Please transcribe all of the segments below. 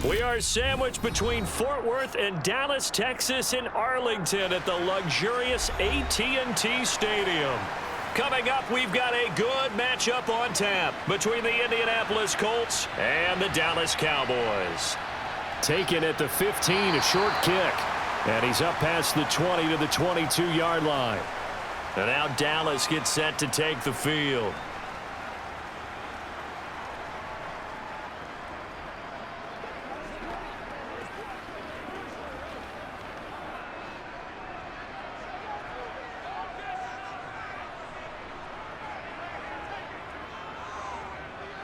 We are sandwiched between Fort Worth and Dallas, Texas in Arlington at the luxurious AT&T Stadium. Coming up, we've got a good matchup on tap between the Indianapolis Colts and the Dallas Cowboys. Taken at the 15, a short kick. And he's up past the 20 to the 22-yard line. And now Dallas gets set to take the field.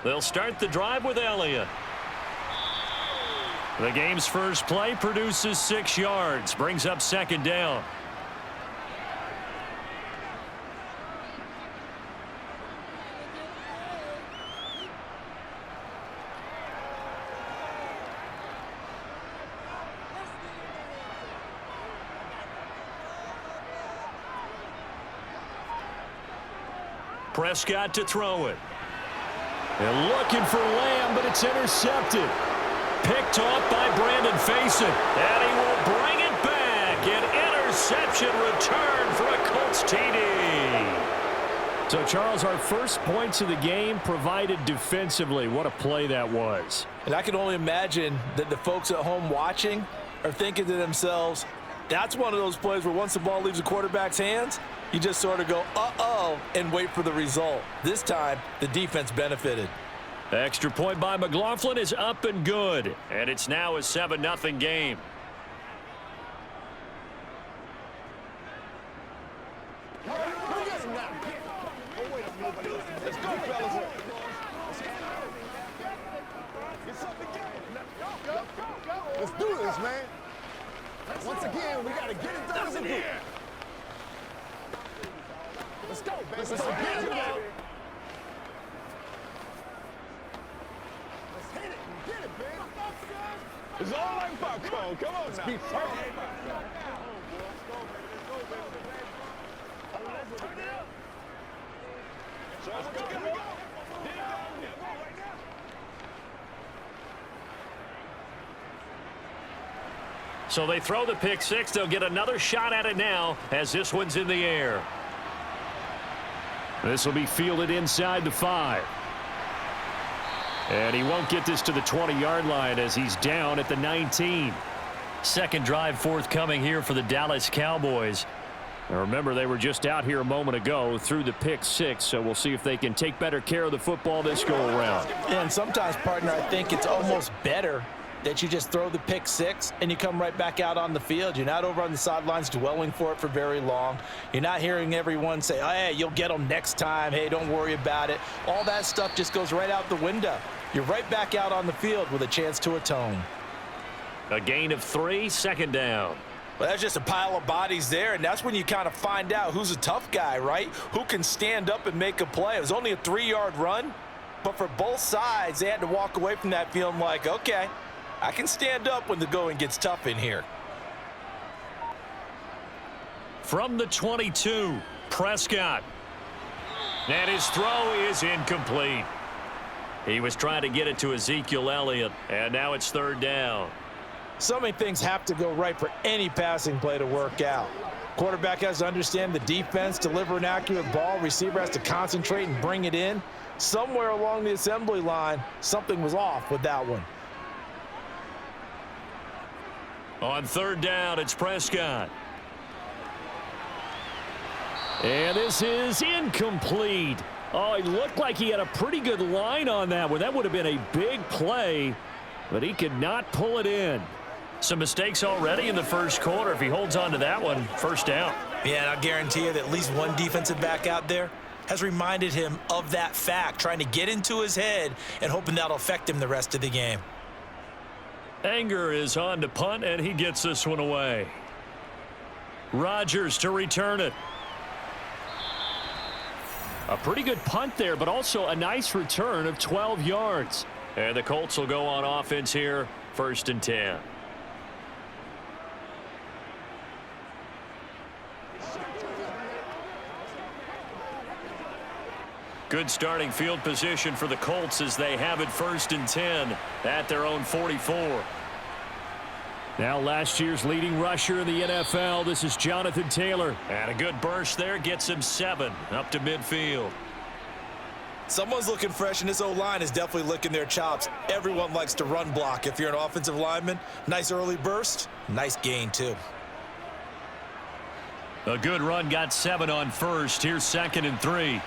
They'll start the drive with Elliott. The game's first play produces 6 yards, brings up second down. Prescott to throw it. And looking for Lamb, but it's intercepted. Picked off by Brandon Faison. And he will bring it back. An interception return for a Colts TD. So, Charles, our first points of the game provided defensively. What a play that was. And I can only imagine that the folks at home watching are thinking to themselves, that's one of those plays where once the ball leaves the quarterback's hands, you just sort of go, uh-oh, and wait for the result. This time, the defense benefited. Extra point by McLaughlin is up and good. And it's now a 7-0 game. Let's go, fellas. Let's do this, man. Once again, we got to get it done as a group. Let's go, baby. Let's get it, man. Let's hit it and get it, man. It's all like popcorn. Come on now. Be perfect. So they throw the pick six. They'll get another shot at it now as this one's in the air. This will be fielded inside the 5. And he won't get this to the 20-yard line as he's down at the 19. Second drive forthcoming here for the Dallas Cowboys. Now remember, they were just out here a moment ago through the pick six, so we'll see if they can take better care of the football this go-around. Yeah, and sometimes, partner, I think it's almost better that you just throw the pick six and you come right back out on the field. You're not over on the sidelines dwelling for it for very long. You're not hearing everyone say, oh, hey, you'll get them next time. Hey, don't worry about it. All that stuff just goes right out the window. You're right back out on the field with a chance to atone. A gain of 3, second down. Well, that's just a pile of bodies there, and that's when you kind of find out who's a tough guy, right? Who can stand up and make a play. It was only a 3-yard run, but for both sides, they had to walk away from that feeling like, okay, I can stand up when the going gets tough in here. From the 22, Prescott. And his throw is incomplete. He was trying to get it to Ezekiel Elliott, and now it's third down. So many things have to go right for any passing play to work out. Quarterback has to understand the defense, deliver an accurate ball. Receiver has to concentrate and bring it in. Somewhere along the assembly line, something was off with that one. On third down, it's Prescott. And this is incomplete. Oh, it looked like he had a pretty good line on that one. That would have been a big play, but he could not pull it in. Some mistakes already in the first quarter. If he holds on to that one, first down. Yeah, and I'll guarantee you that at least one defensive back out there has reminded him of that fact, trying to get into his head and hoping that'll affect him the rest of the game. Anger is on to punt, and he gets this one away. Rodgers to return it. A pretty good punt there, but also a nice return of 12 yards. And the Colts will go on offense here, 1st and 10. Good starting field position for the Colts as they have it 1st and 10 at their own 44. Now last year's leading rusher in the NFL, this is Jonathan Taylor. And a good burst there gets him 7 up to midfield. Someone's looking fresh, and this O-line is definitely licking their chops. Everyone likes to run block. If you're an offensive lineman, nice early burst, nice gain too. A good run got 7 on 1st. Here's 2nd and 3.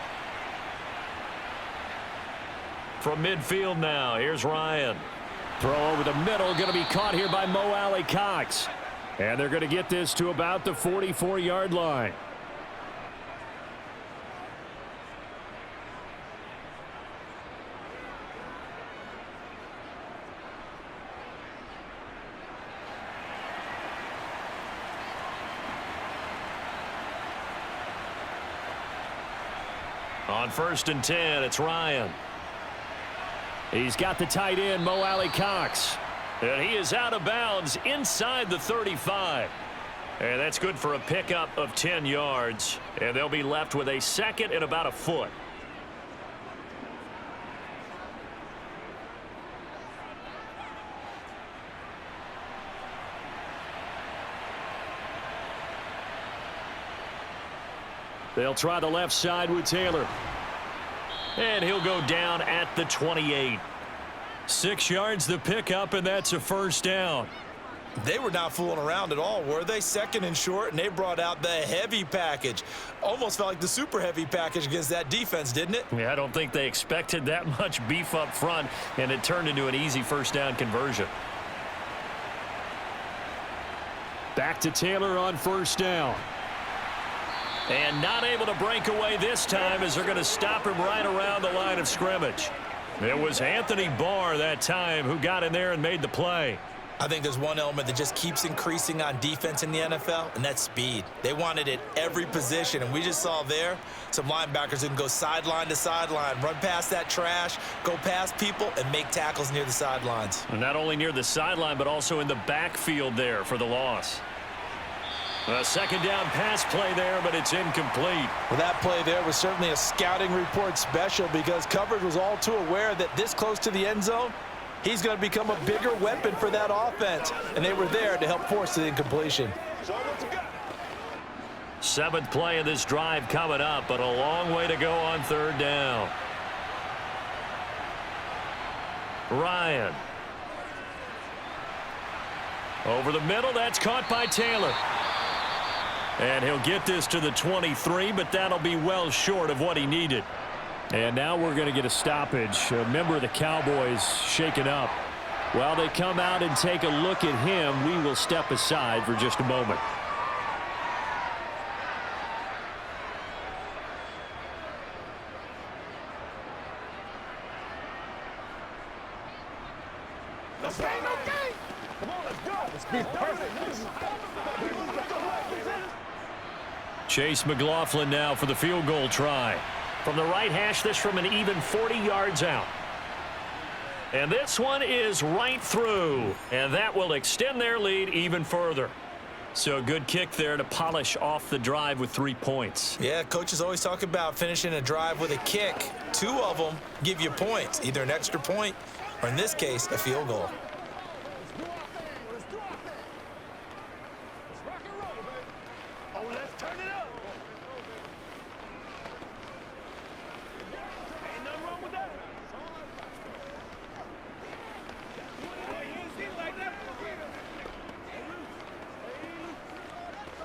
From midfield now, here's Ryan. Throw over the middle, going to be caught here by Mo Alley-Cox. And they're going to get this to about the 44-yard line. On 1st and 10, it's Ryan. He's got the tight end, Mo Alley-Cox. And he is out of bounds inside the 35. And that's good for a pickup of 10 yards. And they'll be left with a 2nd and about a foot. They'll try the left side with Taylor. And he'll go down at the 28. 6 yards the pickup, and that's a 1st down. They were not fooling around at all, were they? 2nd and short, and they brought out the heavy package. Almost felt like the super heavy package against that defense, didn't it? Yeah, I don't think they expected that much beef up front, and it turned into an easy 1st down conversion. Back to Taylor on 1st down. And not able to break away this time as they're going to stop him right around the line of scrimmage. It was Anthony Barr that time who got in there and made the play. I think there's one element that just keeps increasing on defense in the NFL, and that's speed. They want it at every position, and we just saw there some linebackers who can go sideline to sideline, run past that trash, go past people, and make tackles near the sidelines. And not only near the sideline, but also in the backfield there for the loss. A 2nd down pass play there, but it's incomplete. Well, that play there was certainly a scouting report special because coverage was all too aware that this close to the end zone, he's going to become a bigger weapon for that offense, and they were there to help force the incompletion. 7th play of this drive coming up, but a long way to go on 3rd down. Ryan. Over the middle, that's caught by Taylor. And he'll get this to the 23, but that'll be well short of what he needed. And now we're going to get a stoppage. A member of the Cowboys shaken up. While they come out and take a look at him, we will step aside for just a moment. Let's go. Come on, let's go. Let's be perfect. Chase McLaughlin now for the field goal try. From the right hash, this from an even 40 yards out. And this one is right through. And that will extend their lead even further. So a good kick there to polish off the drive with 3 points. Yeah, coaches always talk about finishing a drive with a kick. 2 of them give you points, either an extra point or, in this case, a field goal.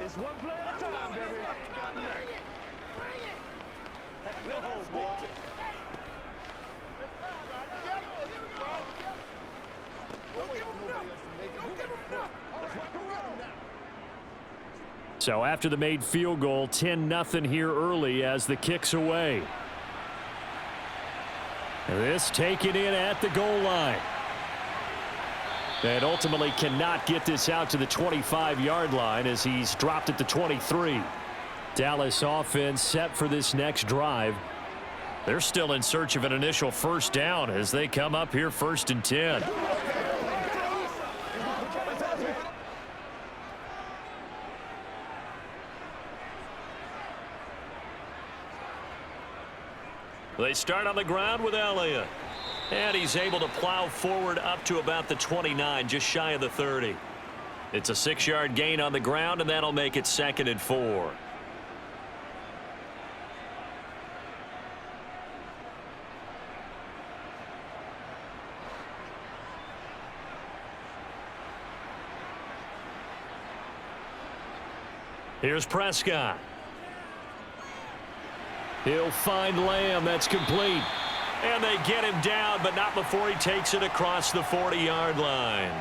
It's one play at a time, baby. No hold, boy. So after the made field goal, 10-0 here early as the kick's away. This taken in at the goal line. And ultimately cannot get this out to the 25-yard line as he's dropped at the 23. Dallas offense set for this next drive. They're still in search of an initial 1st down as they come up here 1st and 10. They start on the ground with Elliott. And he's able to plow forward up to about the 29, just shy of the 30. It's a 6-yard gain on the ground, and that'll make it 2nd and 4. Here's Prescott. He'll find Lamb. That's complete. And they get him down, but not before he takes it across the 40-yard line.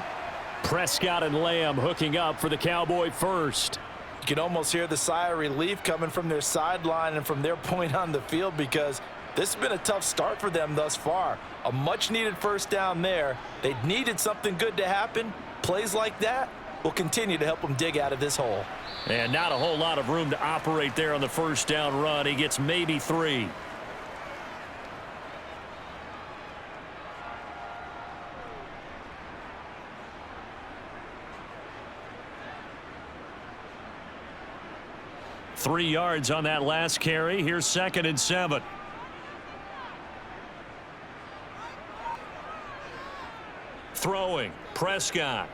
Prescott and Lamb hooking up for the Cowboy first. You can almost hear the sigh of relief coming from their sideline and from their point on the field, because this has been a tough start for them thus far. A much-needed first down there. They needed something good to happen. Plays like that will continue to help them dig out of this hole. And not a whole lot of room to operate there on the first down run. He gets maybe 3. Three yards on that last carry. Here's 2nd and 7. Throwing. Prescott.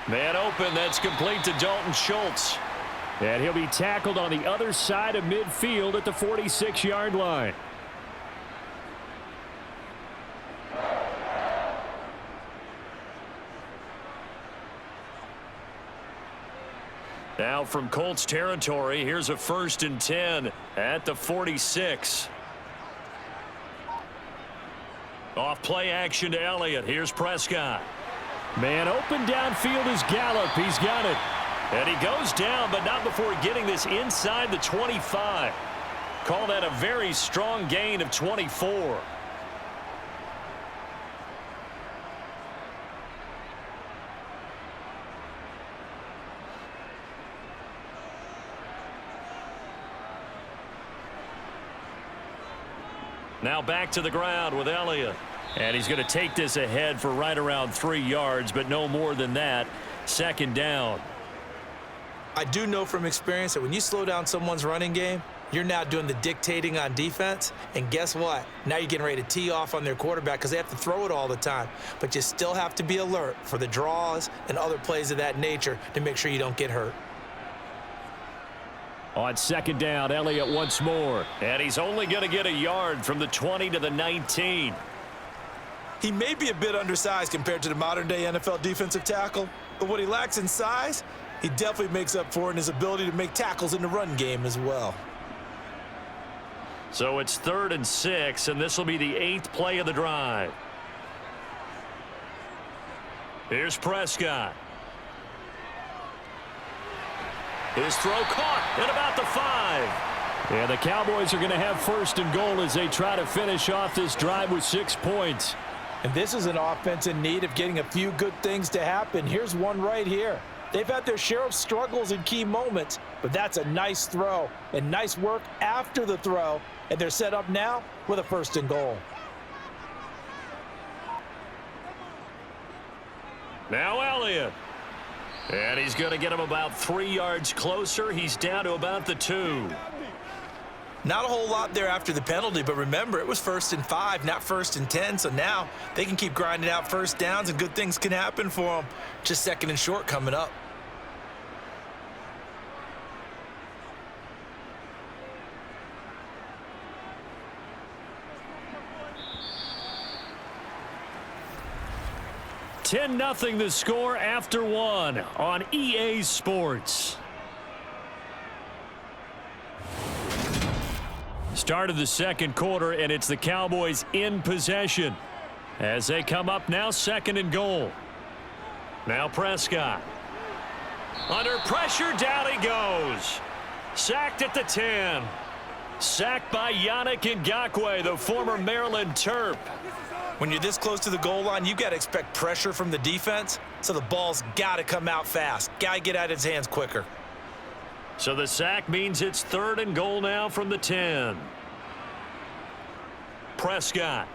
Man open. That's complete to Dalton Schultz. And he'll be tackled on the other side of midfield at the 46-yard line. Now from Colts territory, here's a 1st and 10 at the 46. Off play action to Elliott. Here's Prescott. Man open downfield is Gallup. He's got it. And he goes down, but not before getting this inside the 25. Call that a very strong gain of 24. Now back to the ground with Elliott. And he's going to take this ahead for right around 3 yards, but no more than that. 2nd down. I do know from experience that when you slow down someone's running game, you're now doing the dictating on defense. And guess what? Now you're getting ready to tee off on their quarterback because they have to throw it all the time. But you still have to be alert for the draws and other plays of that nature to make sure you don't get hurt. On 2nd down, Elliott once more. And he's only going to get a yard from the 20 to the 19. He may be a bit undersized compared to the modern-day NFL defensive tackle, but what he lacks in size, he definitely makes up for in his ability to make tackles in the run game as well. So it's 3rd and 6, and this will be the 8th play of the drive. Here's Prescott. His throw caught at about the 5. And the Cowboys are going to have 1st and goal as they try to finish off this drive with 6 points. And this is an offense in need of getting a few good things to happen. Here's one right here. They've had their share of struggles in key moments, but that's a nice throw and nice work after the throw. And they're set up now with a 1st and goal. Now Elliott. And he's going to get him about 3 yards closer. He's down to about the 2. Not a whole lot there after the penalty, but remember, it was 1st and 5, not 1st and 10. So now they can keep grinding out first downs and good things can happen for them. Just 2nd and short coming up. (10-0) the score after 1 on EA Sports. Start of the 2nd quarter, and it's the Cowboys in possession as they come up now 2nd and goal. Now Prescott. Under pressure, down he goes. Sacked at the 10. Sacked by Yannick Ngakoue, the former Maryland Terp. When you're this close to the goal line, you got to expect pressure from the defense, so the ball's got to come out fast. Got to get out of his hands quicker. So the sack means it's 3rd and goal now from the 10. Prescott.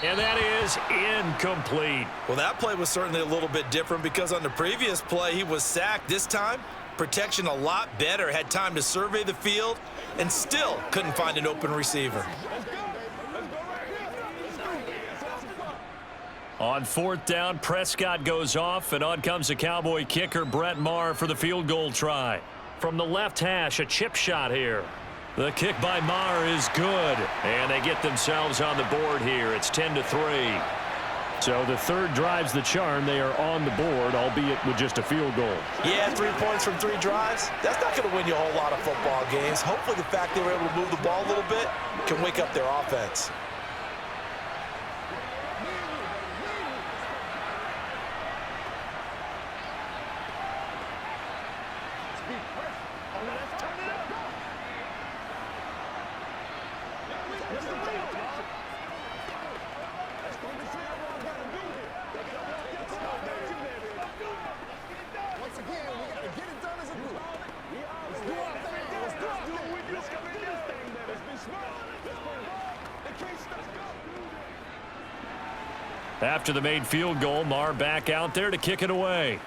And that is incomplete. Well, that play was certainly a little bit different because on the previous play, he was sacked. This time, Protection a lot better. Had time to survey the field and still couldn't find an open receiver. On 4th down, Prescott goes off, and on comes the Cowboy kicker, Brett Maher, for the field goal try. From the left hash, a chip shot here. The kick by Maher is good, and they get themselves on the board here. It's 10-3. So the third drive's the charm. They are on the board, albeit with just a field goal. Yeah, 3 points from 3 drives. That's not going to win you a whole lot of football games. Hopefully the fact they were able to move the ball a little bit can wake up their offense. After the made field goal, Maher back out there to kick it away.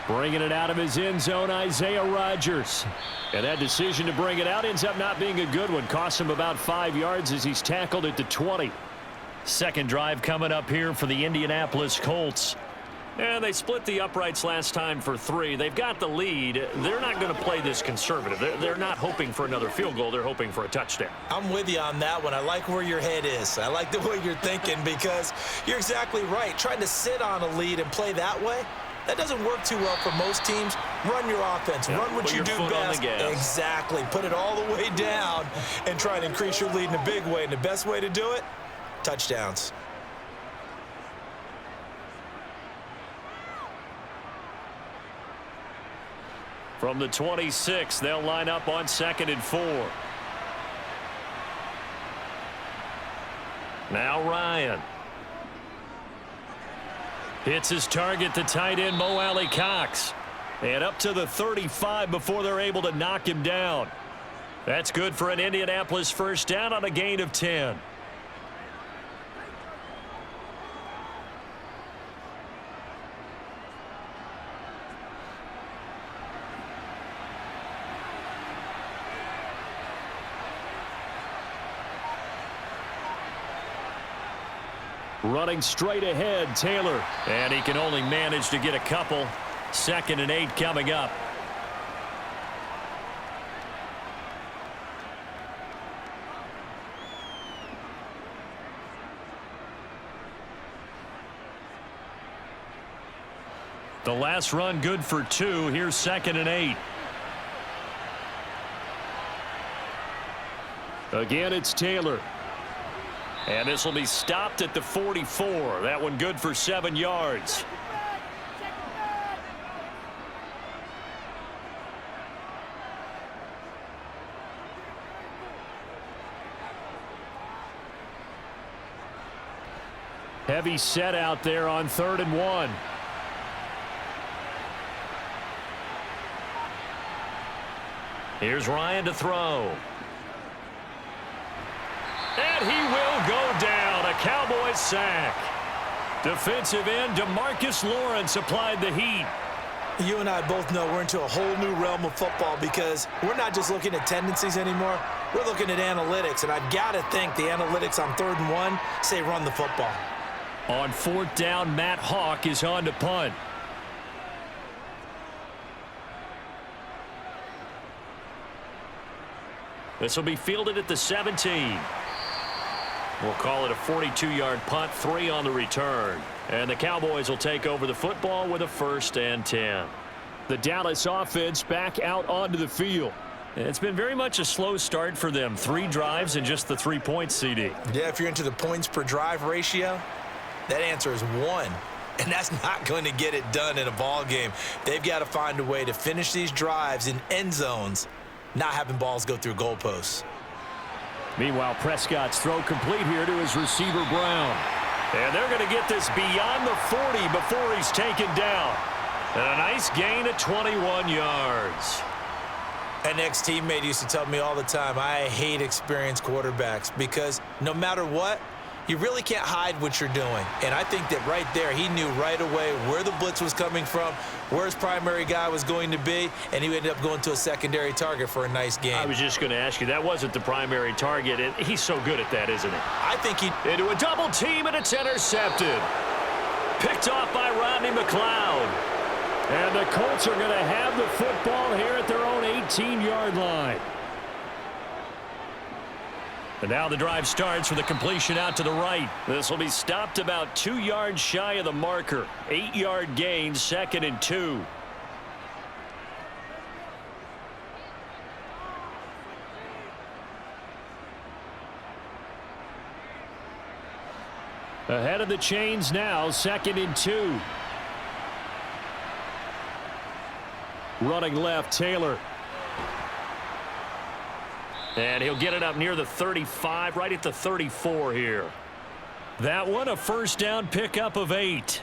Bringing it out of his end zone, Isaiah Rodgers. And that decision to bring it out ends up not being a good one. Costs him about 5 yards as he's tackled at the 20. Second drive coming up here for the Indianapolis Colts. And they split the uprights last time for 3. They've got the lead. They're not going to play this conservative. They're not hoping for another field goal. They're hoping for a touchdown. I'm with you on that one. I like where your head is. I like the way you're thinking because you're exactly right. Trying to sit on a lead and play that way, that doesn't work too well for most teams. Run your offense. Yep, run what you do best. Exactly. Put it all the way down and try and increase your lead in a big way. And the best way to do it, touchdowns. From the 26, they'll line up on 2nd and 4. Now Ryan. Hits his target, the tight end, Mo Alley Cox. And up to the 35 before they're able to knock him down. That's good for an Indianapolis first down on a gain of 10. Running straight ahead, Taylor. And he can only manage to get a couple. 2nd and 8 coming up. The last run good for 2. Here's 2nd and 8. Again, it's Taylor. And this will be stopped at the 44. That one good for 7 yards. Heavy set out there on 3rd and 1. Here's Ryan to throw. And he will go down. A Cowboys sack. Defensive end DeMarcus Lawrence applied the heat. You and I both know we're into a whole new realm of football because we're not just looking at tendencies anymore. We're looking at analytics, and I've got to think the analytics on 3rd and 1 say run the football. On 4th down, Matt Hawk is on to punt. This will be fielded at the 17. We'll call it a 42-yard punt, 3 on the return. And the Cowboys will take over the football with a 1st and 10. The Dallas offense back out onto the field. It's been very much a slow start for them. 3 drives and just the 3 points, CD. Yeah, if you're into the points per drive ratio, that answer is 1. And that's not going to get it done in a ball game. They've got to find a way to finish these drives in end zones, not having balls go through goalposts. Meanwhile, Prescott's throw complete here to his receiver, Brown. And they're going to get this beyond the 40 before he's taken down. And a nice gain of 21 yards. An ex-teammate used to tell me all the time, I hate experienced quarterbacks because no matter what, You really can't hide what you're doing. And I think that right there, he knew right away where the blitz was coming from, where his primary guy was going to be, and he ended up going to a secondary target for a nice game. I was just going to ask you, that wasn't the primary target, and he's so good at that, isn't he? I think he... Into a double team, and it's intercepted. Picked off by Rodney McLeod. And the Colts are going to have the football here at their own 18-yard line. And now the drive starts with a completion out to the right. This will be stopped about 2 yards shy of the marker. 8-yard gain, 2nd and 2. Ahead of the chains now, 2nd and 2. Running left, Taylor. And he'll get it up near the 35, right at the 34 here. That one, a first down pickup of 8.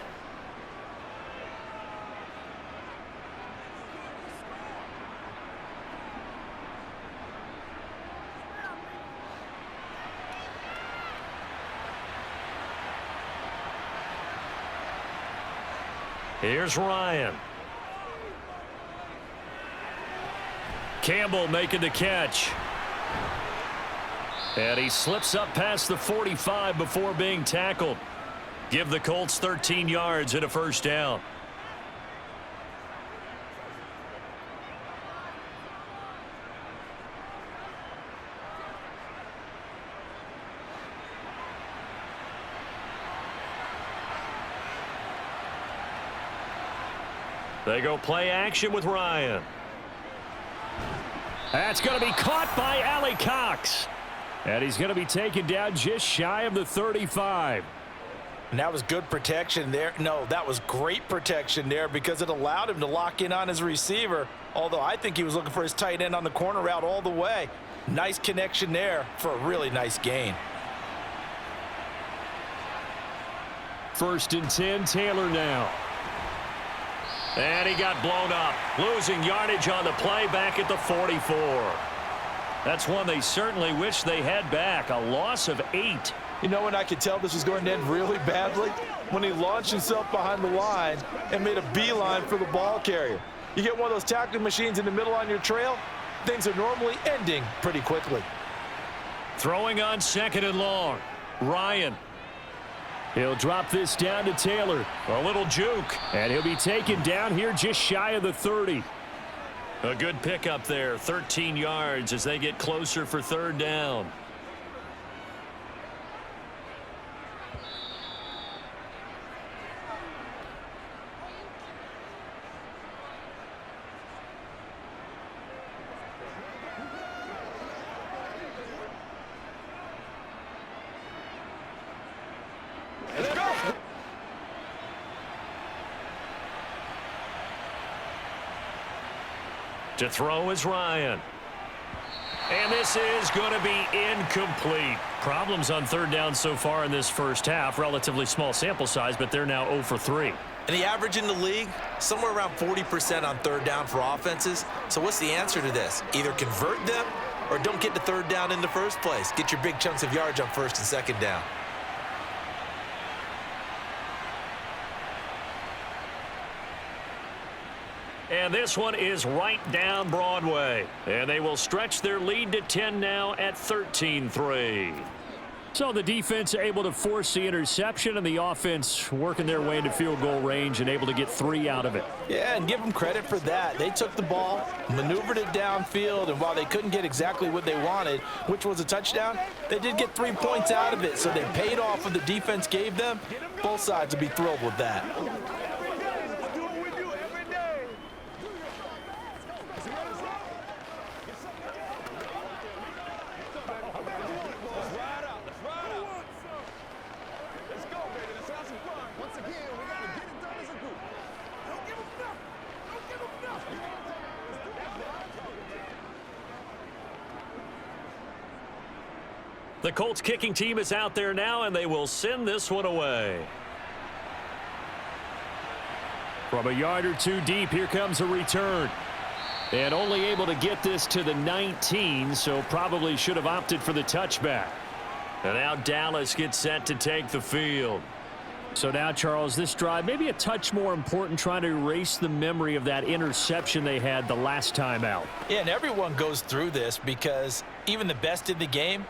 Here's Ryan. Campbell making the catch. And he slips up past the 45 before being tackled. Give the Colts 13 yards and a first down. They go play action with Ryan. That's going to be caught by Allie Cox. And he's going to be taken down just shy of the 35. And that was good protection there. No, that was great protection there because it allowed him to lock in on his receiver. Although I think he was looking for his tight end on the corner route all the way. Nice connection there for a really nice gain. 1st and 10, Taylor now. And he got blown up, losing yardage on the play back at the 44. That's one they certainly wish they had back, a loss of 8. You know when I could tell this was going to end really badly? When he launched himself behind the line and made a beeline for the ball carrier. You get one of those tackling machines in the middle on your trail, things are normally ending pretty quickly. Throwing on 2nd and long, Ryan. He'll drop this down to Taylor. A little juke. And he'll be taken down here just shy of the 30. A good pickup there. 13 yards as they get closer for 3rd down. To throw is Ryan. And this is going to be incomplete. Problems on 3rd down so far in this first half. Relatively small sample size, but they're now 0 for 3. And the average in the league, somewhere around 40% on 3rd down for offenses. So what's the answer to this? Either convert them or don't get to 3rd down in the first place. Get your big chunks of yards on 1st and 2nd down. And this one is right down Broadway. And they will stretch their lead to 10 now at 13-3. So the defense able to force the interception, and the offense working their way into field goal range and able to get 3 out of it. Yeah, and give them credit for that. They took the ball, maneuvered it downfield, and while they couldn't get exactly what they wanted, which was a touchdown, they did get 3 points out of it. So they paid off what the defense gave them. Both sides will be thrilled with that. The Colts kicking team is out there now, and they will send this one away. From a yard or 2 deep, here comes a return. And only able to get this to the 19, so probably should have opted for the touchback. And now Dallas gets set to take the field. So now, Charles, this drive maybe a touch more important, trying to erase the memory of that interception they had the last time out. Yeah, and everyone goes through this because even the best in the game,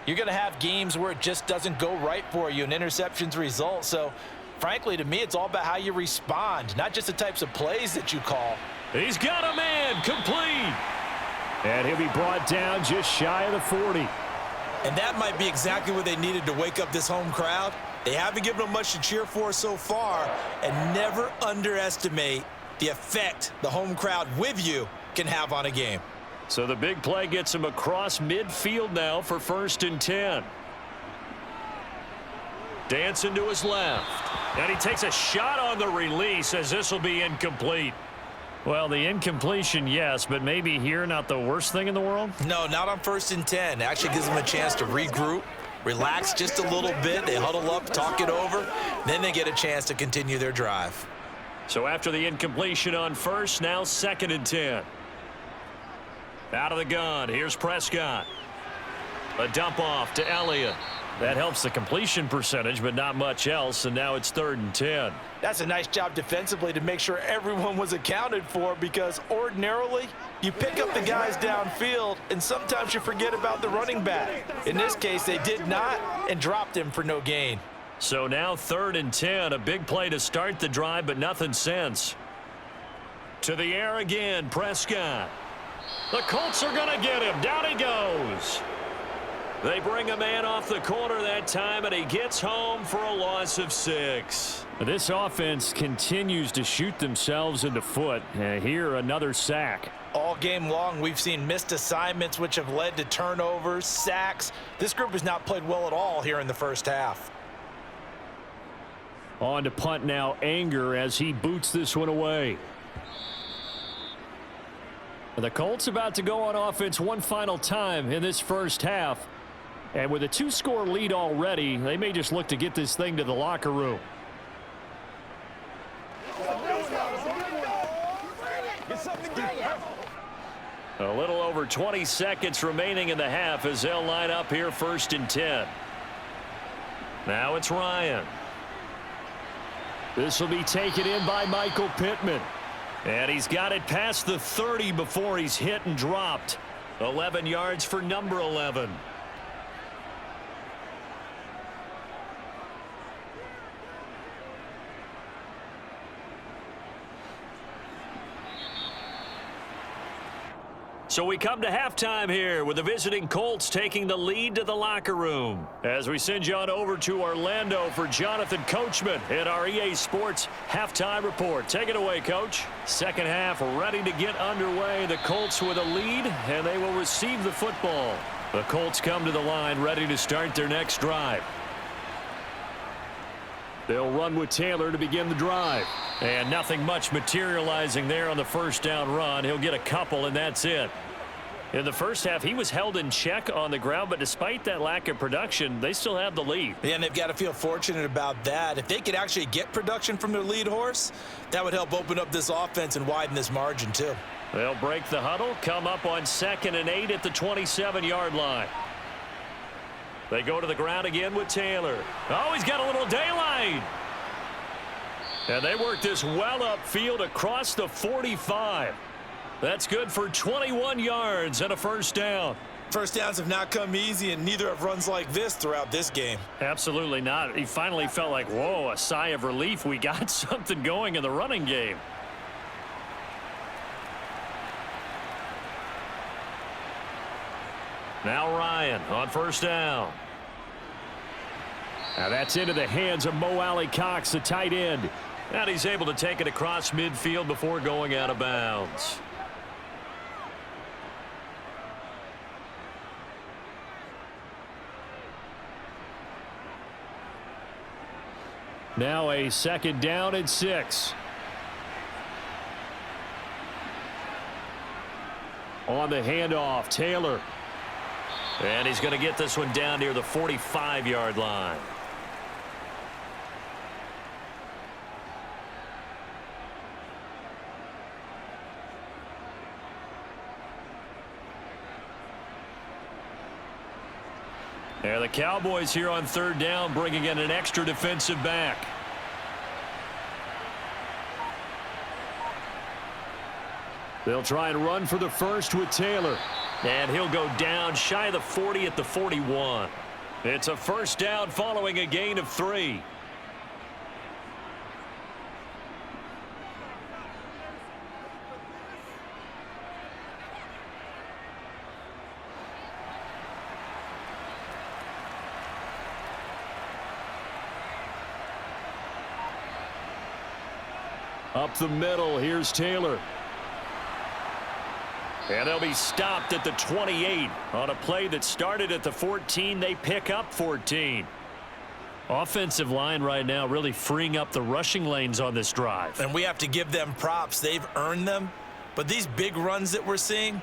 you're going to have games where it just doesn't go right for you and interceptions result. So, frankly, to me, it's all about how you respond, not just the types of plays that you call. He's got a man complete. And he'll be brought down just shy of the 40. And that might be exactly what they needed to wake up this home crowd. They haven't given them much to cheer for so far, and never underestimate the effect the home crowd with you can have on a game. So the big play gets him across midfield now for 1st and 10. Dancing to his left. And he takes a shot on the release as this will be incomplete. Well, the incompletion, yes, but maybe here not the worst thing in the world? No, not on 1st and 10. It actually gives them a chance to regroup, relax just a little bit. They huddle up, talk it over. Then they get a chance to continue their drive. So after the incompletion on 1st, now 2nd and 10. Out of the gun, here's Prescott. A dump off to Elliott. That helps the completion percentage, but not much else, and now it's 3rd and 10. That's a nice job defensively to make sure everyone was accounted for, because ordinarily you pick up the guys downfield and sometimes you forget about the running back. In this case, they did not and dropped him for no gain. So now 3rd and 10, a big play to start the drive, but nothing since. To the air again, Prescott. The Colts are going to get him. Down he goes. They bring a man off the corner that time, and he gets home for a loss of 6. This offense continues to shoot themselves in the foot. Here, another sack. All game long, we've seen missed assignments, which have led to turnovers, sacks. This group has not played well at all here in the first half. On to punt now, Anger, as he boots this one away. The Colts about to go on offense one final time in this first half. And with a 2-score lead already, they may just look to get this thing to the locker room. A little over 20 seconds remaining in the half as they'll line up here 1st and 10. Now it's Ryan. This will be taken in by Michael Pittman. And he's got it past the 30 before he's hit and dropped. 11 yards for number 11. So we come to halftime here with the visiting Colts taking the lead to the locker room. As we send you on over to Orlando for Jonathan Coachman in our EA Sports halftime report. Take it away, Coach. Second half ready to get underway. The Colts with a lead, and they will receive the football. The Colts come to the line ready to start their next drive. They'll run with Taylor to begin the drive. And nothing much materializing there on the first down run. He'll get a couple, and that's it. In the first half, he was held in check on the ground, but despite that lack of production, they still have the lead. Yeah, and they've got to feel fortunate about that. If they could actually get production from their lead horse, that would help open up this offense and widen this margin too. They'll break the huddle, come up on 2nd and 8 at the 27-yard line. They go to the ground again with Taylor. Oh, he's got a little daylight. And they work this well upfield across the 45. That's good for 21 yards and a first down. First downs have not come easy, and neither have runs like this throughout this game. Absolutely not. He finally felt like, whoa, a sigh of relief. We got something going in the running game. Now Ryan on first down. Now that's into the hands of Mo Alley-Cox, the tight end. And he's able to take it across midfield before going out of bounds. Now a 2nd down and 6. On the handoff, Taylor. And he's going to get this one down near the 45-yard line. And the Cowboys here on third down, bringing in an extra defensive back. They'll try and run for the first with Taylor. And he'll go down shy of the 40 at the 41. It's a first down following a gain of 3. Up the middle, here's Taylor. And they'll be stopped at the 28 on a play that started at the 14. They pick up 14. Offensive line right now really freeing up the rushing lanes on this drive. And we have to give them props. They've earned them. But these big runs that we're seeing,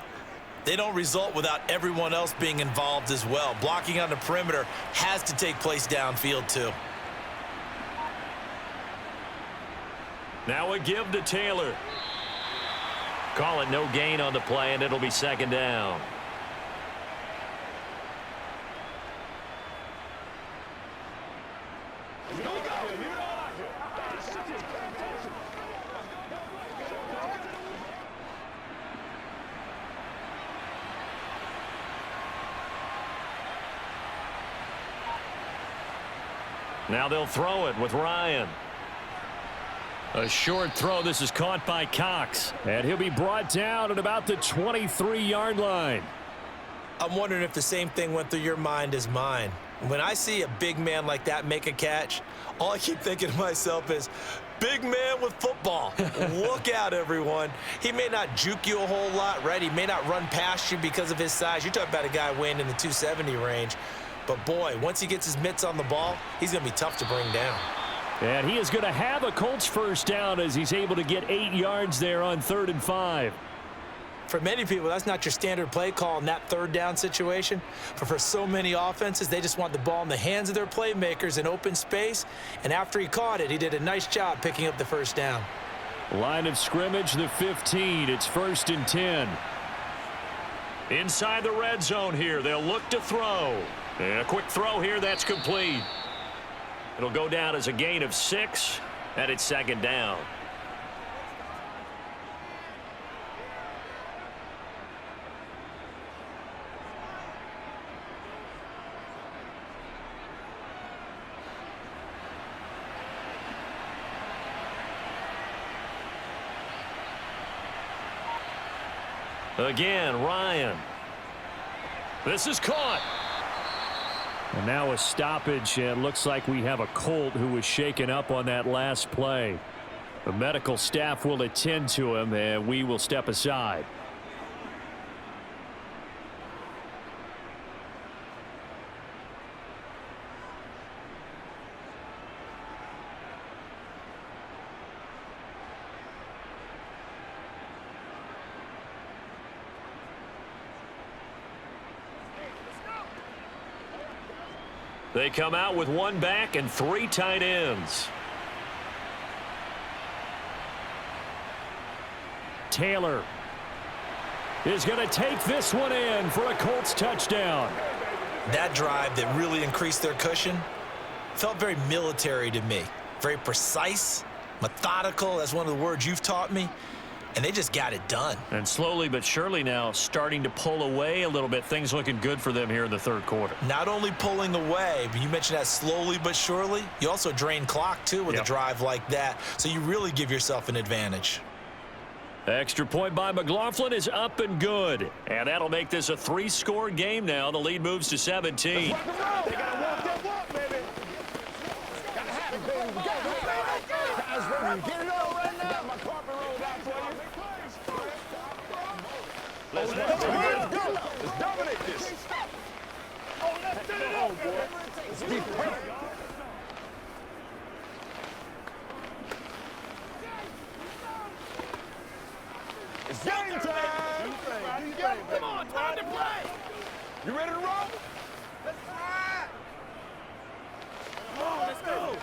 they don't result without everyone else being involved as well. Blocking on the perimeter has to take place downfield too. Now a give to Taylor. Call it no gain on the play, and it'll be second down. Now they'll throw it with Ryan. A short throw. This is caught by Cox. And he'll be brought down at about the 23-yard line. I'm wondering if the same thing went through your mind as mine. When I see a big man like that make a catch, all I keep thinking to myself is, big man with football. Look out, everyone. He may not juke you a whole lot, right? He may not run past you because of his size. You're talking about a guy weighing in the 270 range. But, boy, once he gets his mitts on the ball, he's going to be tough to bring down. And he is going to have a Colts first down as he's able to get 8 yards there on 3rd and 5. For many people, that's not your standard play call in that third down situation. But for so many offenses, they just want the ball in the hands of their playmakers in open space. And after he caught it, he did a nice job picking up the first down. Line of scrimmage, the 15. It's 1st and 10. Inside the red zone here, they'll look to throw. And a quick throw here, that's complete. It'll go down as a gain of 6, and it's second down. Again, Ryan. This is caught. And now a stoppage, and looks like we have a Colt who was shaken up on that last play. The medical staff will attend to him, and we will step aside. They come out with 1 back and 3 tight ends. Taylor is going to take this one in for a Colts touchdown. That drive that really increased their cushion felt very military to me. Very precise, methodical. That's one of the words you've taught me. And they just got it done. And slowly but surely now starting to pull away a little bit. Things looking good for them here in the third quarter. Not only pulling away, but you mentioned that slowly but surely. You also drain clock, too, with a drive like that. So you really give yourself an advantage. Extra point by McLaughlin is up and good. And that'll make this a 3-score game now. The lead moves to 17. They gotta walk that walk, baby. Gotta have it, baby. We got it. Guys, ready to get it on right now. Got my carpet rolled out for you. Let's go. Let's dominate this. Oh, let's get it on, boy. Let's be perfect. It's game time. Come on, time to play. You ready to roll? Let's ride. Come on, let's go.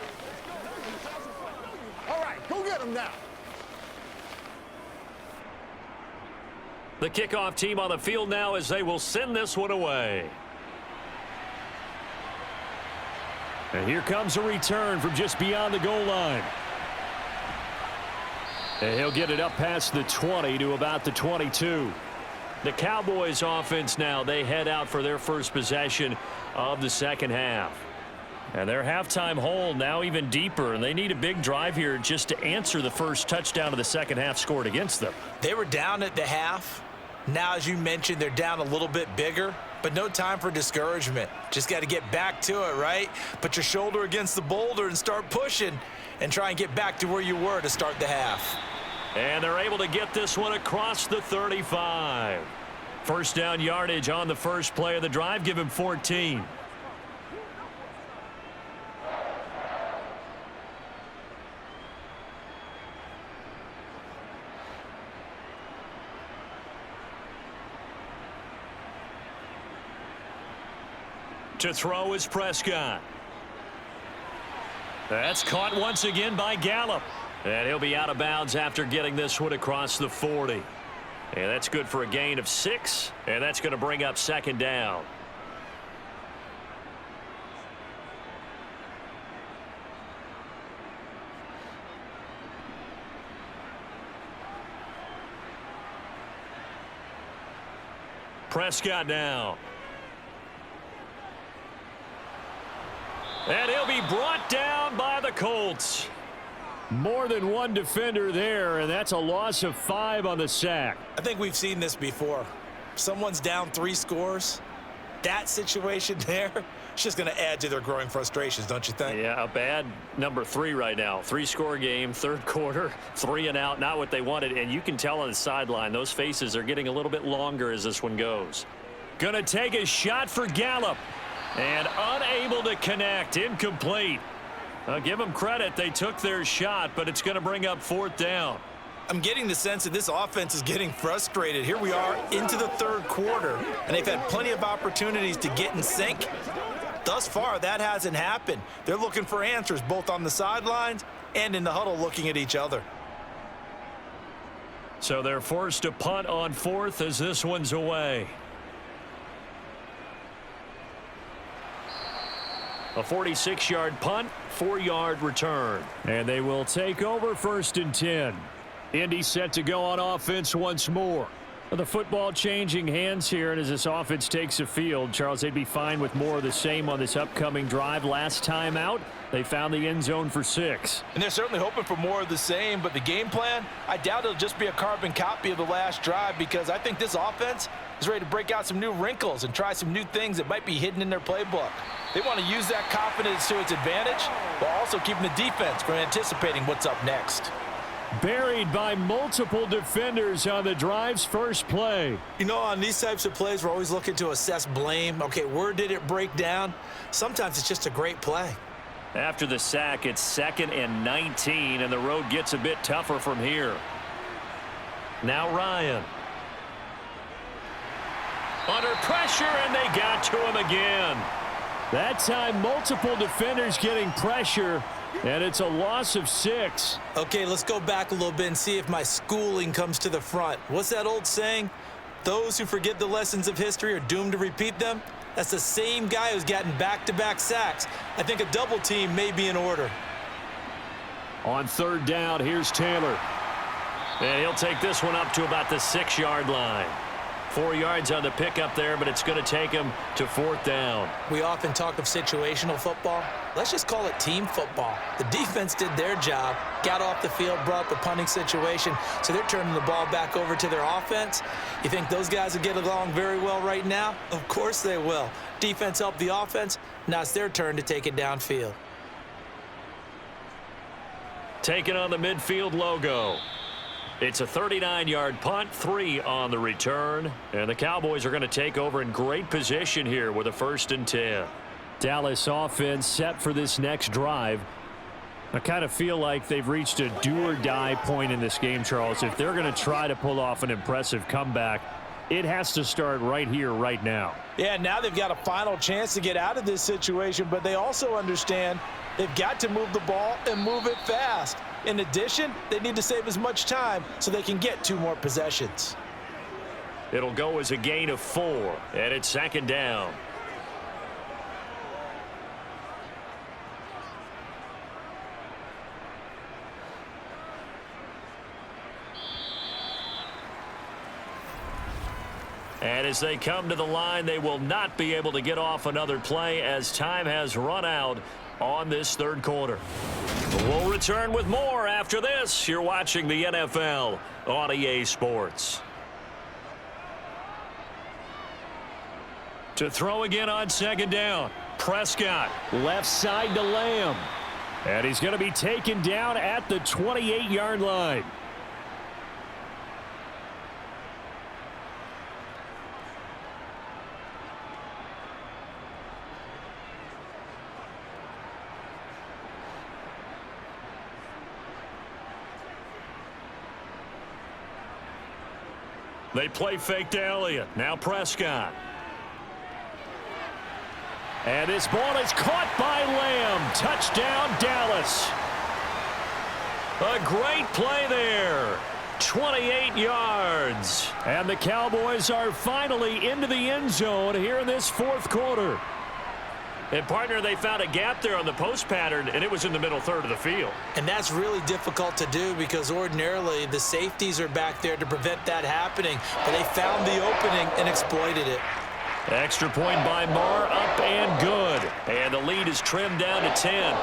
All right, go get him now. The kickoff team on the field now as they will send this one away. And here comes a return from just beyond the goal line. And he'll get it up past the 20 to about the 22. The Cowboys offense now, they head out for their first possession of the second half. And their halftime hole now even deeper, and they need a big drive here just to answer the first touchdown of the second half scored against them. They were down at the half. Now, as you mentioned, they're down a little bit bigger, but no time for discouragement. Just got to get back to it, right? Put your shoulder against the boulder and start pushing and try and get back to where you were to start the half. And they're able to get this one across the 35. First down yardage on the first play of the drive. Give him 14. To throw is Prescott. That's caught once again by Gallup. And he'll be out of bounds after getting this one across the 40. And that's good for a gain of 6. And that's going to bring up second down. Prescott now. And he'll be brought down by the Colts. More than one defender there, and that's a loss of 5 on the sack. I think we've seen this before. Someone's down 3 scores. That situation there, it's just going to add to their growing frustrations, don't you think? Yeah, a bad number 3 right now. 3-score game, third quarter, 3 and out, not what they wanted. And you can tell on the sideline, those faces are getting a little bit longer as this one goes. Gonna take a shot for Gallup. And unable to connect, incomplete. I'll give them credit, they took their shot, but it's going to bring up fourth down. I'm getting the sense that this offense is getting frustrated. Here we are into the third quarter, and they've had plenty of opportunities to get in sync. Thus far, that hasn't happened. They're looking for answers both on the sidelines and in the huddle looking at each other. So they're forced to punt on fourth as this one's away. A 46-yard punt, 4-yard return. And they will take over first and 10. Indy set to go on offense once more. The football changing hands here, and as this offense takes the field, Charles, they'd be fine with more of the same on this upcoming drive. Last time out, they found the end zone for 6. And they're certainly hoping for more of the same, but the game plan, I doubt it'll just be a carbon copy of the last drive, because I think this offense is ready to break out some new wrinkles and try some new things that might be hidden in their playbook. They want to use that confidence to its advantage, while also keeping the defense from anticipating what's up next. Buried by multiple defenders on the drive's first play. You know, on these types of plays, we're always looking to assess blame. Okay, where did it break down? Sometimes it's just a great play. After the sack, it's 2nd and 19, and the road gets a bit tougher from here. Now Ryan. Under pressure, and they got to him again. That time, multiple defenders getting pressure, and it's a loss of 6. Okay, let's go back a little bit and see if my schooling comes to the front. What's that old saying? Those who forget the lessons of history are doomed to repeat them. That's the same guy who's gotten back-to-back sacks. I think a double team may be in order. On third down, here's Taylor. And he'll take this one up to about the 6-yard line. 4 yards on the pickup there, but it's going to take him to fourth down. We often talk of situational football. Let's just call it team football. The defense did their job, got off the field, brought up the punting situation, so they're turning the ball back over to their offense. You think those guys will get along very well right now? Of course they will. Defense helped the offense. Now it's their turn to take it downfield. Taking on the midfield logo. It's a 39-yard punt, 3 on the return. And the Cowboys are going to take over in great position here with a 1st and 10. Dallas offense set for this next drive. I kind of feel like they've reached a do-or-die point in this game, Charles. If they're going to try to pull off an impressive comeback, it has to start right here, right now. Yeah, now they've got a final chance to get out of this situation, but they also understand they've got to move the ball and move it fast. In addition, they need to save as much time so they can get 2 more possessions. It'll go as a gain of 4, and it's 2nd down. And as they come to the line, they will not be able to get off another play as time has run out on this third quarter. We'll return with more after this. You're watching the NFL on EA Sports. To throw again on second down. Prescott, left side to Lamb. And he's going to be taken down at the 28-yard line. They play fake to Elliott. Now Prescott. And this ball is caught by Lamb. Touchdown, Dallas. A great play there. 28 yards. And the Cowboys are finally into the end zone here in this fourth quarter. And, partner, they found a gap there on the post pattern, and it was in the middle third of the field. And that's really difficult to do because ordinarily the safeties are back there to prevent that happening. But they found the opening and exploited it. Extra point by Marr, up and good. And the lead is trimmed down to 10.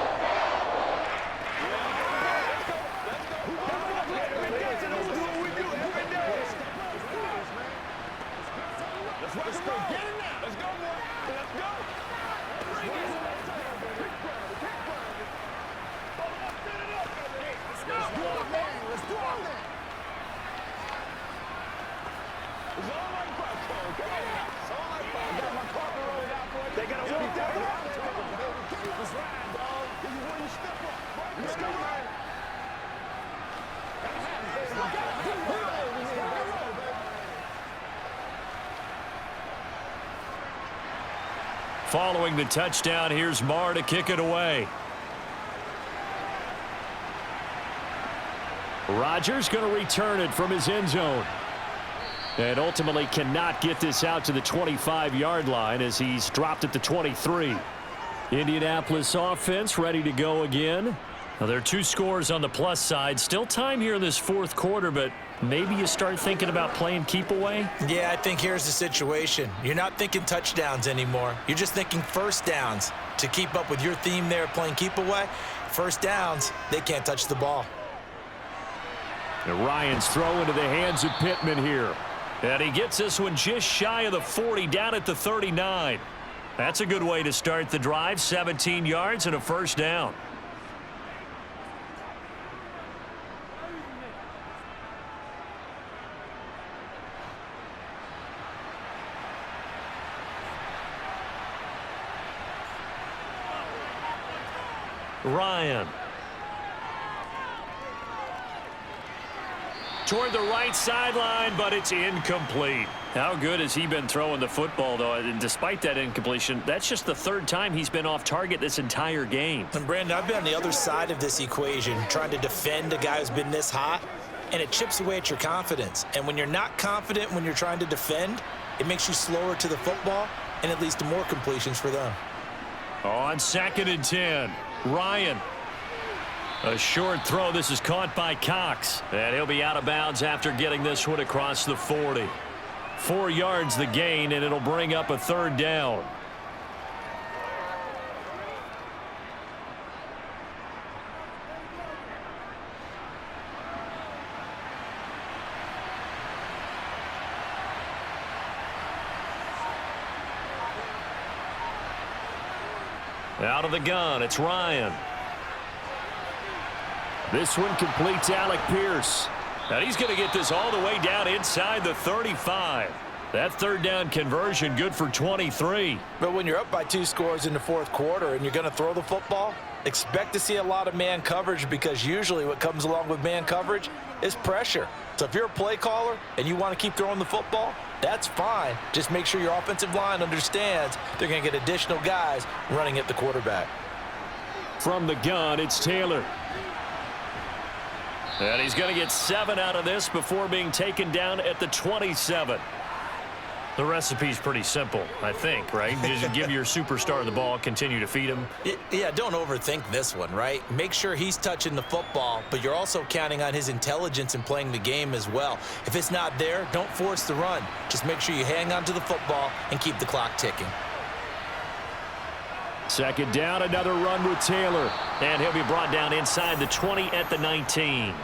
Following the touchdown, here's Marr to kick it away. Rodgers going to return it from his end zone. And ultimately cannot get this out to the 25-yard line as he's dropped at the 23. Indianapolis offense ready to go again. Now, there are two scores on the plus side. Still time here in this fourth quarter, but maybe you start thinking about playing keep away? Yeah, I think here's the situation. You're not thinking touchdowns anymore. You're just thinking first downs. To keep up with your theme there, playing keep away, first downs, they can't touch the ball. And Ryan's throw into the hands of Pittman here. And he gets this one just shy of the 40, down at the 39. That's a good way to start the drive. 17 yards and a first down. Ryan. Toward the right sideline, but it's incomplete. How good has he been throwing the football, though? And despite that incompletion, that's just the third time he's been off target this entire game. And, Brandon, I've been on the other side of this equation, trying to defend a guy who's been this hot, and it chips away at your confidence. And when you're not confident when you're trying to defend, it makes you slower to the football, and it leads to more completions for them. On 2nd and 10, Ryan. A short throw. This is caught by Cox. And he'll be out of bounds after getting this one across the 40. 4 yards the gain, and it'll bring up a third down. Out of the gun, it's Ryan. This one completes Alec Pierce. And he's going to get this all the way down inside the 35. That third down conversion good for 23. But when you're up by 2 scores in the fourth quarter and you're going to throw the football, expect to see a lot of man coverage because usually what comes along with man coverage is pressure. So if you're a play caller and you want to keep throwing the football, that's fine. Just make sure your offensive line understands they're going to get additional guys running at the quarterback. From the gun, it's Taylor. And he's going to get 7 out of this before being taken down at the 27. The recipe's pretty simple, I think, right? Just give your superstar the ball, continue to feed him. Yeah, don't overthink this one, right? Make sure he's touching the football, but you're also counting on his intelligence in playing the game as well. If it's not there, don't force the run. Just make sure you hang on to the football and keep the clock ticking. Second down, another run with Taylor. And he'll be brought down inside the 20 at the 19.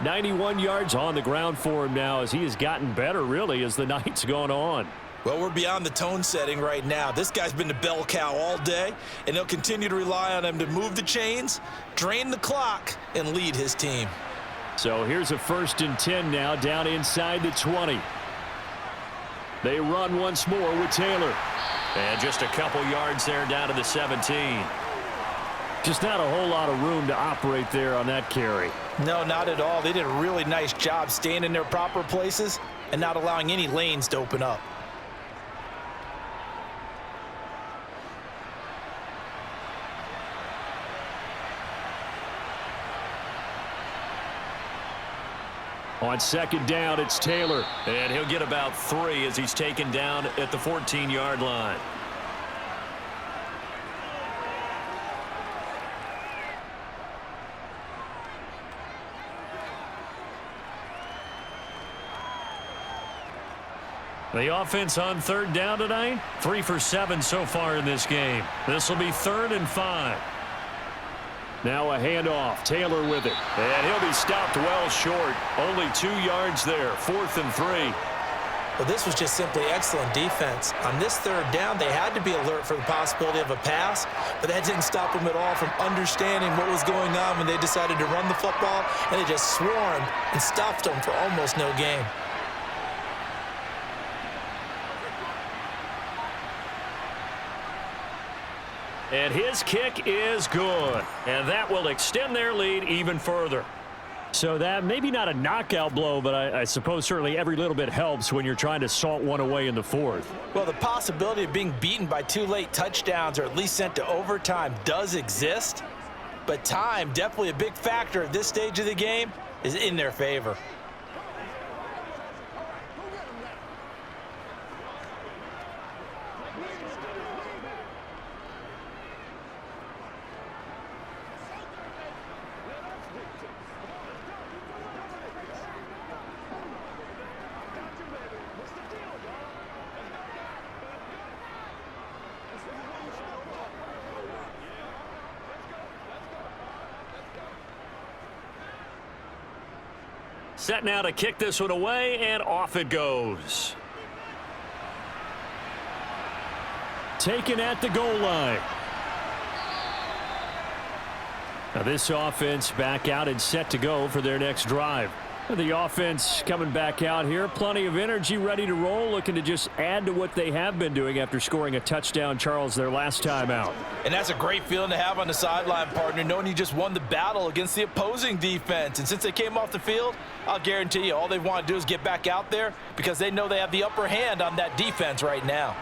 91 yards on the ground for him now as he has gotten better, really, as the night's gone on. Well, we're beyond the tone setting right now. This guy's been the bell cow all day, and they'll continue to rely on him to move the chains, drain the clock, and lead his team. So here's a 1st and 10 now, down inside the 20. They run once more with Taylor. And just a couple yards there down to the 17. Just not a whole lot of room to operate there on that carry. No, not at all. They did a really nice job staying in their proper places and not allowing any lanes to open up. On second down, it's Taylor. And he'll get about 3 as he's taken down at the 14-yard line. The offense on third down tonight, 3 for 7 so far in this game. This will be 3rd and 5. Now a handoff. Taylor with it. And he'll be stopped well short. Only 2 yards there. 4th and 3. Well, this was just simply excellent defense. On this third down, they had to be alert for the possibility of a pass, but that didn't stop them at all from understanding what was going on when they decided to run the football, and they just swarmed and stuffed them for almost no gain. And his kick is good. And that will extend their lead even further. So that maybe not a knockout blow, but I suppose certainly every little bit helps when you're trying to salt one away in the 4th. Well, the possibility of being beaten by 2 late touchdowns or at least sent to overtime does exist. But time, definitely a big factor at this stage of the game, is in their favor. Set now to kick this one away, and off it goes. Taken at the goal line. Now this offense back out and set to go for their next drive. The offense coming back out here. Plenty of energy, ready to roll, looking to just add to what they have been doing after scoring a touchdown, Charles, their last time out. And that's a great feeling to have on the sideline, partner, knowing you just won the battle against the opposing defense. And since they came off the field, I'll guarantee you all they want to do is get back out there because they know they have the upper hand on that defense right now.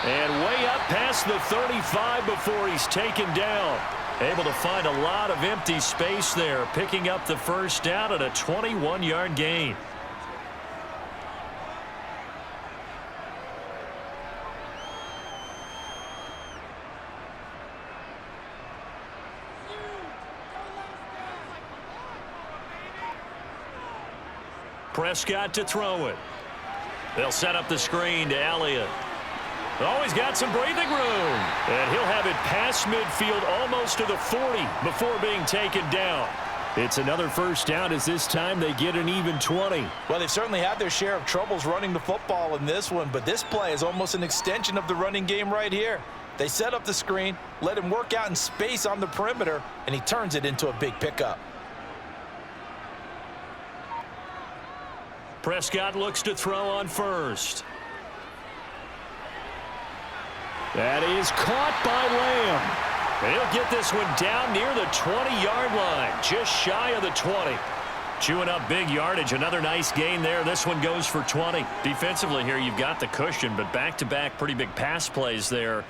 And way up past the 35 before he's taken down. Able to find a lot of empty space there, picking up the first down at a 21-yard gain. Prescott to throw it. They'll set up the screen to Elliott. Oh, he's got some breathing room. And he'll have it past midfield almost to the 40 before being taken down. It's another first down as this time they get an even 20. Well, they've certainly had their share of troubles running the football in this one, but this play is almost an extension of the running game right here. They set up the screen, let him work out in space on the perimeter, and he turns it into a big pickup. Prescott looks to throw on first. That is caught by Lamb. He'll get this one down near the 20-yard line, just shy of the 20. Chewing up big yardage, another nice gain there. This one goes for 20. Defensively here, you've got the cushion, but back-to-back pretty big pass plays there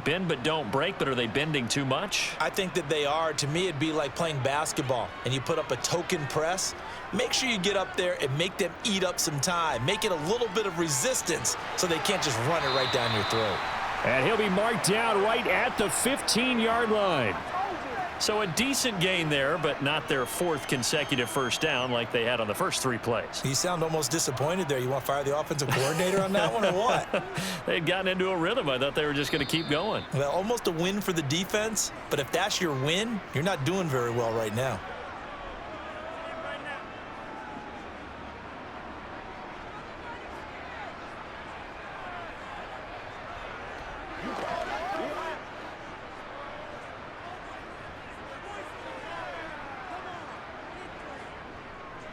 bend but don't break, but are they bending too much? I think that they are. To me, it'd be like playing basketball, and you put up a token press. Make sure you get up there and make them eat up some time. Make it a little bit of resistance so they can't just run it right down your throat. And he'll be marked down right at the 15-yard line. So a decent gain there, but not their 4th consecutive first down like they had on the first 3 plays. You sound almost disappointed there. You want to fire the offensive coordinator on that one or what? They'd gotten into a rhythm. I thought they were just going to keep going. Well, almost a win for the defense, but if that's your win, you're not doing very well right now.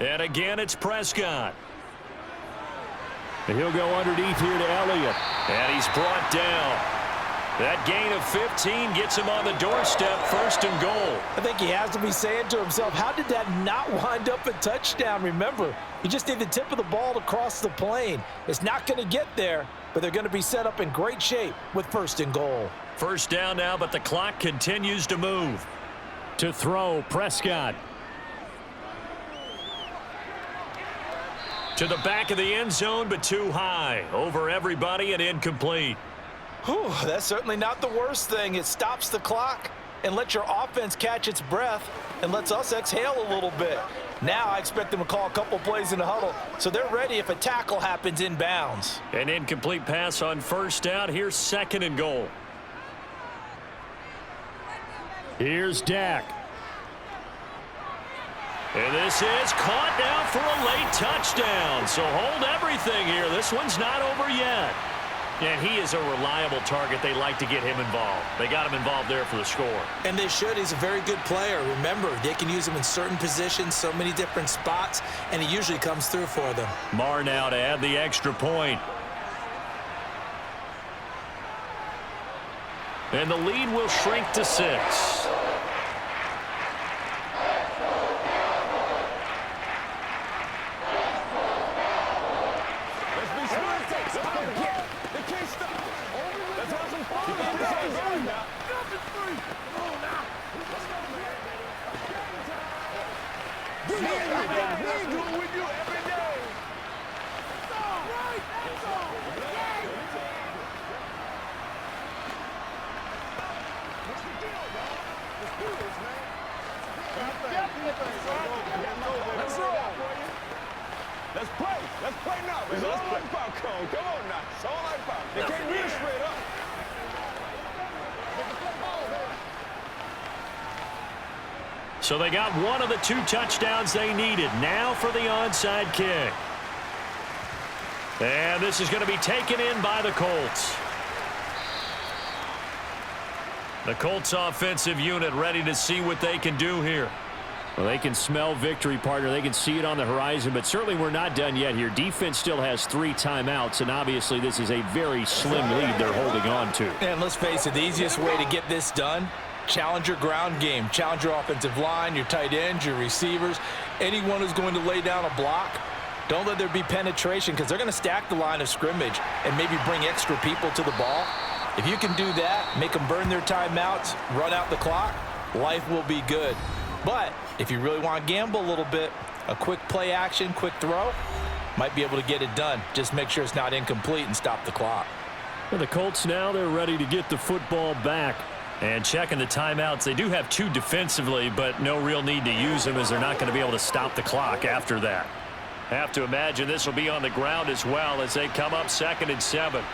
And again, it's Prescott. And he'll go underneath here to Elliott. And he's brought down. That gain of 15 gets him on the doorstep, 1st and goal. I think he has to be saying to himself, how did that not wind up a touchdown? Remember, you just need the tip of the ball to cross the plane. It's not going to get there, but they're going to be set up in great shape with 1st and goal. 1st down now, but the clock continues to move. To throw, Prescott. To the back of the end zone, but too high. Over everybody and incomplete. Whew, that's certainly not the worst thing. It stops the clock and lets your offense catch its breath and lets us exhale a little bit. Now I expect them to call a couple plays in the huddle, so they're ready if a tackle happens inbounds. An incomplete pass on 1st down. Here's 2nd and goal. Here's Dak. And this is caught now for a late touchdown. So hold everything here. This one's not over yet. And he is a reliable target. They like to get him involved. They got him involved there for the score. And they should. He's a very good player. Remember, they can use him in certain positions, so many different spots, and he usually comes through for them. Marr now to add the extra point. And the lead will shrink to 6. Let's play now. It's all like popcorn. Come on now. It's all like popcorn. They can't read straight up. So they got one of the 2 touchdowns they needed. Now for the onside kick. And this is going to be taken in by the Colts. The Colts offensive unit ready to see what they can do here. Well, they can smell victory, partner. They can see it on the horizon, but certainly we're not done yet here. Defense still has 3 timeouts, and obviously this is a very slim lead they're holding on to. And let's face it, the easiest way to get this done, challenge your ground game. Challenge your offensive line, your tight ends, your receivers, anyone who's going to lay down a block. Don't let there be penetration because they're going to stack the line of scrimmage and maybe bring extra people to the ball. If you can do that, make them burn their timeouts, run out the clock, life will be good. But if you really want to gamble a little bit, a quick play action, quick throw, might be able to get it done. Just make sure it's not incomplete and stop the clock. Well, the Colts now, they're ready to get the football back. And checking the timeouts, they do have 2 defensively, but no real need to use them as they're not going to be able to stop the clock after that. Have to imagine this will be on the ground as well as they come up 2nd and 7.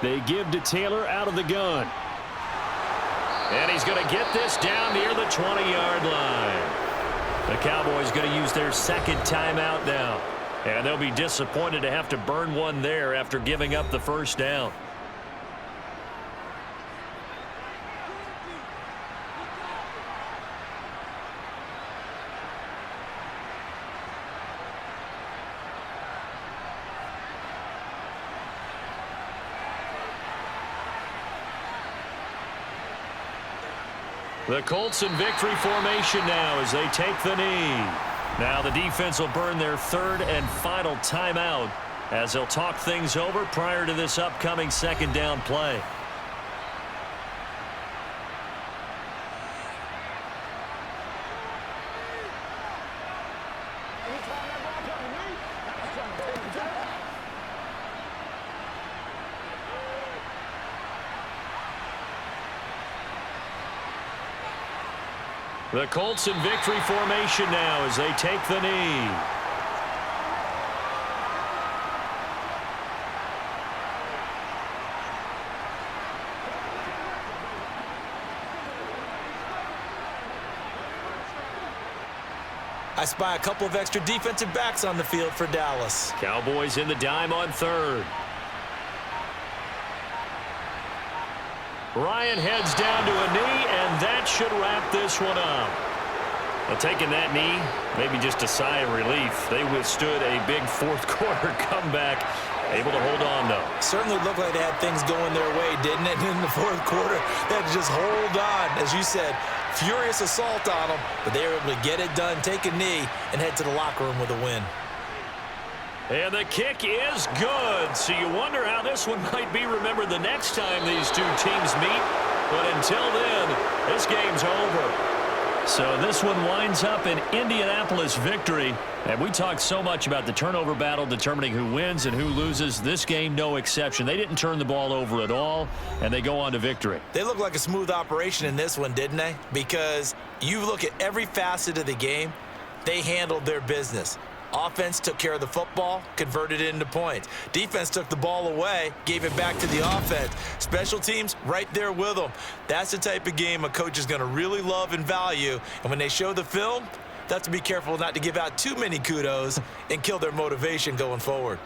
They give to Taylor out of the gun. And he's going to get this down near the 20-yard line. The Cowboys going to use their 2nd timeout now. And they'll be disappointed to have to burn one there after giving up the 1st down. The Colts in victory formation now as they take the knee. Now the defense will burn their 3rd and final timeout as they'll talk things over prior to this upcoming second down play. The Colts in victory formation now as they take the knee. I spy a couple of extra defensive backs on the field for Dallas. Cowboys in the dime on third. Ryan heads down to a knee, and that should wrap this one up. Well, taking that knee, maybe just a sigh of relief. They withstood a big fourth quarter comeback, able to hold on, though. Certainly looked like they had things going their way, didn't it? In the fourth quarter, they had to just hold on. As you said, furious assault on them, but they were able to get it done, take a knee, and head to the locker room with a win. And the kick is good. So you wonder how this one might be remembered the next time these two teams meet. But until then, this game's over. So this one winds up in Indianapolis victory. And we talked so much about the turnover battle determining who wins and who loses. This game, no exception. They didn't turn the ball over at all, and they go on to victory. They look like a smooth operation in this one, didn't they? Because you look at every facet of the game, they handled their business. Offense took care of the football, converted it into points. Defense took the ball away, gave it back to the offense. Special teams, right there with them. That's the type of game a coach is going to really love and value. And when they show the film, they have to be careful not to give out too many kudos and kill their motivation going forward.